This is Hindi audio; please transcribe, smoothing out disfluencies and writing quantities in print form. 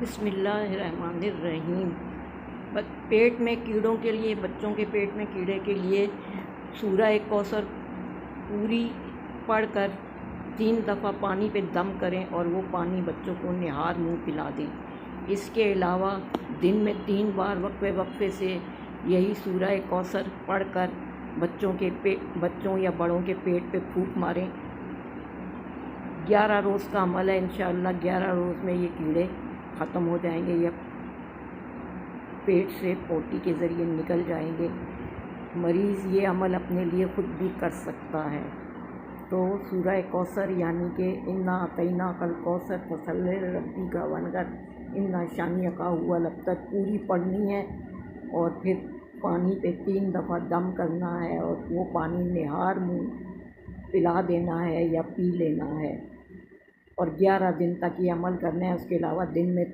बिस्मिल्लाहिर्रहमानिर्रहीम। पेट में कीड़ों के लिए, बच्चों के पेट में कीड़े के लिए सूरह कौसर पूरी पढ़कर 3 दफ़ा पानी पे दम करें और वो पानी बच्चों को निहार मुँह पिला दें। इसके अलावा दिन में 3 बार वक्फे से यही सूरह कौसर पढ़कर बच्चों या बड़ों के पेट पे फूंक मारें। 11 रोज़ का अमल है, इंशाअल्लाह 11 रोज़ में ये कीड़े ख़त्म हो जाएंगे या पेट से पोटी के ज़रिए निकल जाएंगे। मरीज़ ये अमल अपने लिए ख़ुद भी कर सकता है। तो सूरह कौसर यानी कि इन्ना अतैना कल कौसर फसल्लि रब्बी का वनगर इन्ना शानिया का हुआ लफ्ज़ पूरी पढ़नी है और फिर पानी पे 3 दफ़ा दम करना है और वो पानी निहार मुँह पिला देना है या पी लेना है और 11 दिन तक ये अमल करना है। उसके अलावा दिन में